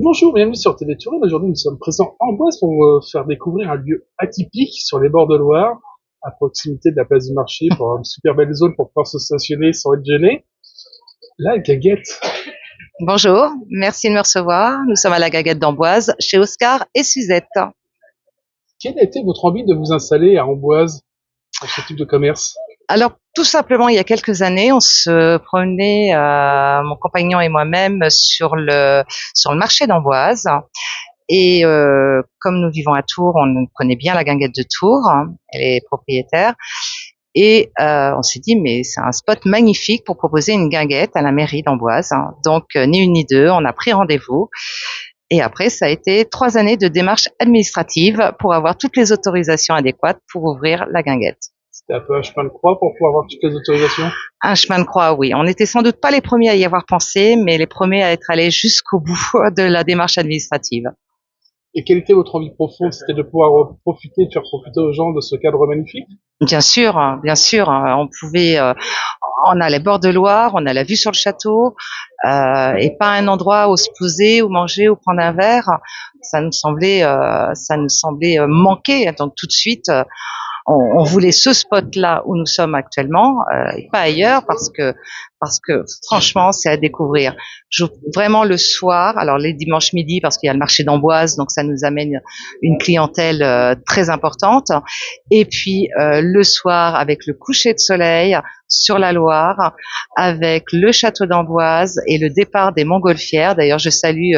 Bonjour, bienvenue sur TV Touraine. Aujourd'hui, nous sommes présents en Boise pour vous faire découvrir un lieu atypique sur les bords de Loire, à proximité de la place du marché, pour une super belle zone pour pouvoir se stationner sans être gêné. La Gaguette. Bonjour, merci de me recevoir. Nous sommes à la Gaguette d'Amboise, chez Oscar et Suzette. Quelle a été votre envie de vous installer à Amboise, dans ce type de commerce? Alors, tout simplement, il y a quelques années, on se promenait, mon compagnon et moi-même, sur le marché d'Amboise. Et comme nous vivons à Tours, on connaît bien la Guinguette de Tours, hein, elle est propriétaire. Et on s'est dit, mais c'est un spot magnifique pour proposer une guinguette à la mairie d'Amboise, hein. Donc, ni une ni deux, on a pris rendez-vous. Et après, ça a été 3 années de démarches administratives pour avoir toutes les autorisations adéquates pour ouvrir la guinguette. C'était un peu un chemin de croix pour pouvoir avoir toutes les autorisations. Un chemin de croix, oui. On n'était sans doute pas les premiers à y avoir pensé, mais les premiers à être allés jusqu'au bout de la démarche administrative. Et quelle était votre envie profonde? C'était de pouvoir profiter, de faire profiter aux gens de ce cadre magnifique? Bien sûr, on pouvait, on a les bords de Loire, on a la vue sur le château, et pas un endroit où se poser, où manger, ou prendre un verre. Ça nous semblait manquer. Donc tout de suite, on voulait ce spot-là où nous sommes actuellement, et pas ailleurs, parce que franchement, c'est à découvrir. Vraiment le soir, alors les dimanches midi, parce qu'il y a le marché d'Amboise, donc ça nous amène une clientèle très importante. Et puis le soir, avec le coucher de soleil sur la Loire, avec le château d'Amboise et le départ des montgolfières. D'ailleurs, je salue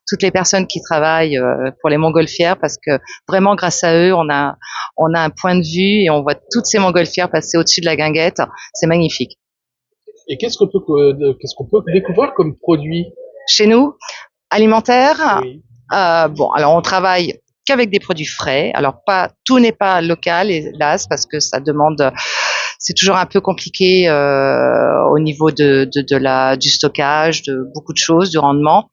toutes les personnes qui travaillent pour les montgolfières, parce que vraiment, grâce à eux, on a un point de vue et on voit toutes ces montgolfières passer au-dessus de la guinguette. C'est magnifique. Et qu'est-ce qu'on peut découvrir comme produit? Chez nous, alimentaire, Oui. bon, alors on travaille qu'avec des produits frais. Alors pas tout n'est pas local, hélas, parce que ça demande, c'est toujours un peu compliqué au niveau du stockage, de beaucoup de choses, du rendement.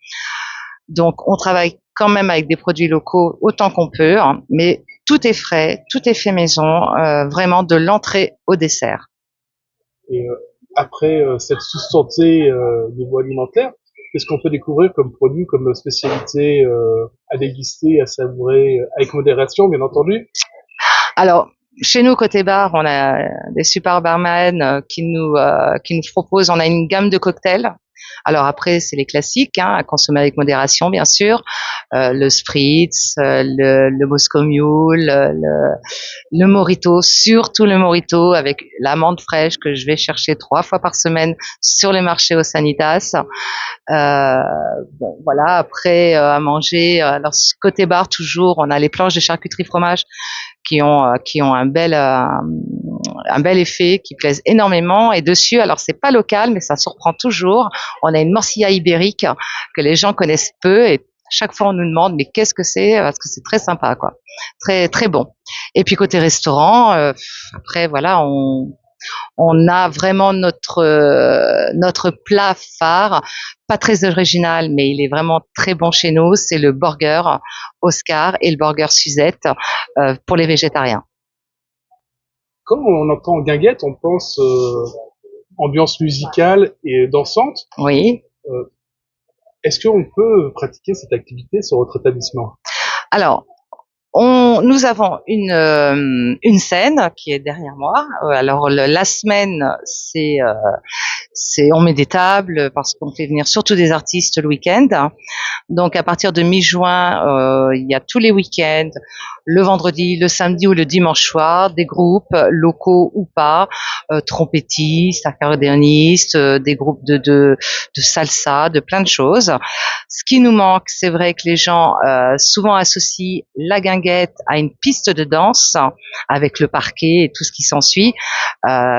Donc on travaille quand même avec des produits locaux autant qu'on peut, hein, mais tout est frais, tout est fait maison, vraiment de l'entrée au dessert. Et après cette sous-santé niveau alimentaire, qu'est-ce qu'on peut découvrir comme produit, comme spécialité à déguster, à savourer, avec modération, bien entendu? Alors, chez nous, côté bar, on a des super barman qui nous proposent, on a une gamme de cocktails. Alors après, c'est les classiques, hein, à consommer avec modération, bien sûr. Le spritz, le Moscow Mule, le mojito, surtout le mojito avec l'amande fraîche que je vais chercher 3 fois par semaine sur les marchés au Sanitas. Euh, bon, voilà. Après, à manger, alors côté bar toujours, on a les planches de charcuterie fromage qui ont un bel effet, qui plaisent énormément. Et dessus, alors c'est pas local, mais ça surprend toujours. On a une morcilla ibérique que les gens connaissent peu, et chaque fois on nous demande mais qu'est-ce que c'est, parce que c'est très sympa, quoi, très très bon. Et puis côté restaurant, après voilà, on a vraiment notre plat phare, pas très original, mais il est vraiment très bon chez nous. C'est le burger Oscar et le burger Suzette pour les végétariens. Quand on entend guinguette, on pense ambiance musicale et dansante. Oui. Euh, Est-ce qu'on peut pratiquer cette activité sur votre établissement? Alors, nous avons une scène qui est derrière moi. Alors la semaine, on met des tables parce qu'on fait venir surtout des artistes le week-end. Donc à partir de mi-juin, il y a tous les week-ends, le vendredi, le samedi ou le dimanche soir, des groupes locaux ou pas, trompettistes, accordéonistes, des groupes de salsa, de plein de choses. Ce qui nous manque, c'est vrai que les gens souvent associent la guinguette à une piste de danse avec le parquet et tout ce qui s'ensuit.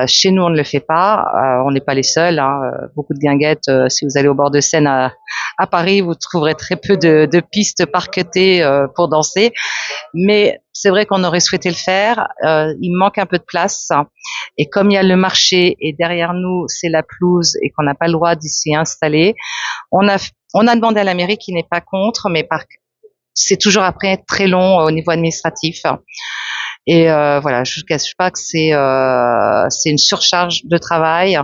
Chez nous, on ne le fait pas. On n'est pas les seuls, hein. Beaucoup de guinguettes. Si vous allez au bord de Seine à Paris, vous trouverez très peu de pistes parquetées pour danser. Mais c'est vrai qu'on aurait souhaité le faire. Il manque un peu de place. Et comme il y a le marché et derrière nous, c'est la pelouse et qu'on n'a pas le droit d'y s'y installer, on a, on a demandé à la mairie qui n'est pas contre, mais c'est toujours après très long au niveau administratif. Et voilà, je ne cache pas que c'est une surcharge de travail.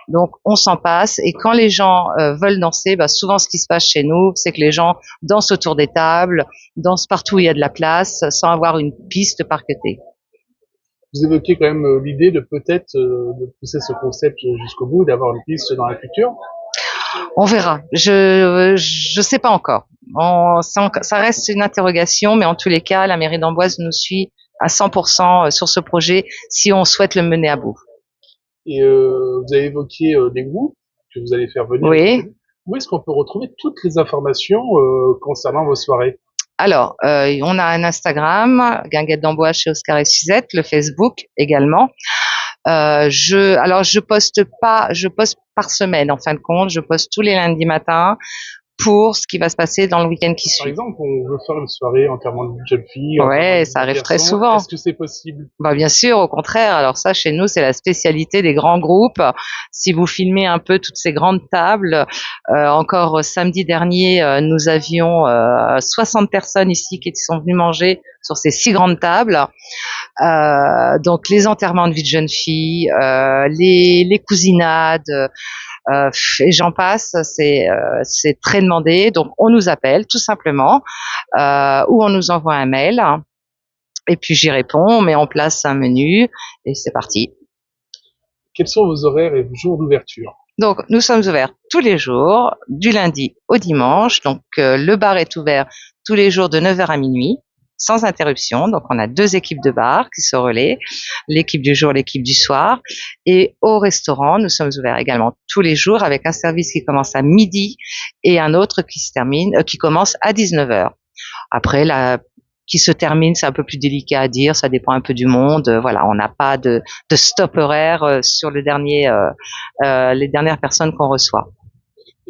Donc on s'en passe et quand les gens veulent danser, bah, souvent ce qui se passe chez nous, c'est que les gens dansent autour des tables, dansent partout où il y a de la place, sans avoir une piste parquetée. Vous évoquez quand même l'idée de peut-être de pousser ce concept jusqu'au bout, d'avoir une piste dans la future. On verra. Je sais pas encore. Ça reste une interrogation, mais en tous les cas, la mairie d'Amboise nous suit à 100% sur ce projet si on souhaite le mener à bout. Et vous avez évoqué des groupes que vous allez faire venir. Oui. Où est-ce qu'on peut retrouver toutes les informations concernant vos soirées? Alors, on a un Instagram, Guinguette d'Amboise chez Oscar et Suzette, le Facebook également. Je poste par semaine en fin de compte. Je poste tous les lundis matins pour ce qui va se passer dans le week-end qui suit. Par exemple, on veut faire une soirée enterrement d'une jeune fille. Ouais, ça arrive très souvent. Est-ce que c'est possible? Bah bien sûr, au contraire. Alors ça, chez nous, c'est la spécialité des grands groupes. Si vous filmez un peu toutes ces grandes tables, encore samedi dernier, nous avions 60 personnes ici qui sont venues manger sur ces 6 grandes tables. Donc les enterrements de vie de jeunes filles, les cousinades. Et j'en passe, c'est très demandé. Donc on nous appelle tout simplement, ou on nous envoie un mail. Et puis j'y réponds, on met en place un menu et c'est parti. Quels sont vos horaires et vos jours d'ouverture? Donc nous sommes ouverts tous les jours, du lundi au dimanche. Donc le bar est ouvert tous les jours de 9h à minuit, sans interruption. Donc on a 2 équipes de bar qui se relaient, l'équipe du jour, l'équipe du soir. Et au restaurant, nous sommes ouverts également tous les jours avec un service qui commence à midi et un autre qui commence à 19h. Après, qui se termine, c'est un peu plus délicat à dire, ça dépend un peu du monde. Voilà, on n'a pas de stop horaire sur les dernières personnes qu'on reçoit.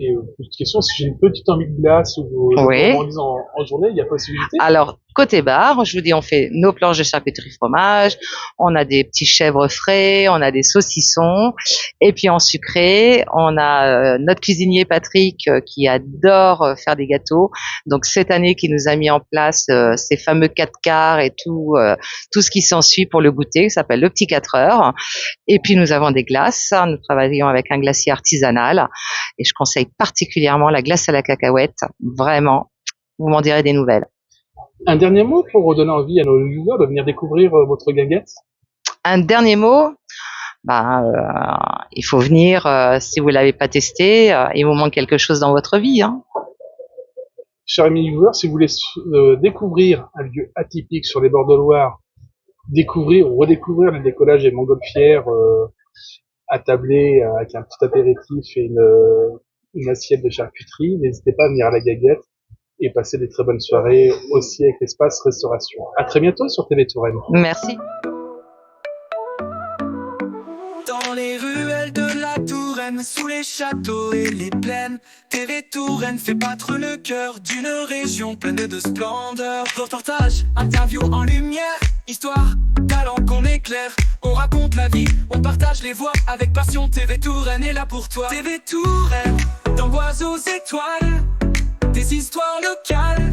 Et petite question, si j'ai une petite envie de glace ou de Oui. gourmandise en journée, il y a possibilité? Alors, côté bar, je vous dis, on fait nos planches de charcuterie fromage, on a des petits chèvres frais, on a des saucissons, et puis en sucré, on a notre cuisinier Patrick qui adore faire des gâteaux. Donc cette année, qui nous a mis en place ces fameux 4 quarts et tout ce qui s'ensuit pour le goûter, qui s'appelle le petit 4 heures. Et puis nous avons des glaces. Nous travaillons avec un glacier artisanal, et je conseille particulièrement la glace à la cacahuète. Vraiment, vous m'en direz des nouvelles. Un dernier mot pour donner envie à nos viewers de venir découvrir votre guinguette? Un dernier mot, il faut venir. Si vous l'avez pas testé, il vous manque quelque chose dans votre vie. Hein. Chers amis viewers, si vous voulez découvrir un lieu atypique sur les bords de Loire, découvrir ou redécouvrir le décollage des montgolfières attablées avec un petit apéritif et une assiette de charcuterie, n'hésitez pas à venir à la Guinguette et passer des très bonnes soirées aussi avec l'espace restauration. À très bientôt sur TV Touraine. Merci. Dans les ruelles de la Touraine, sous les châteaux et les plaines, TV Touraine fait battre le cœur d'une région pleine de splendeur. Reportage, interview en lumière, histoire, talent qu'on éclaire. On raconte la vie, on partage les voix avec passion. TV Touraine est là pour toi. TV Touraine, d'Amboise aux étoiles, des histoires locales.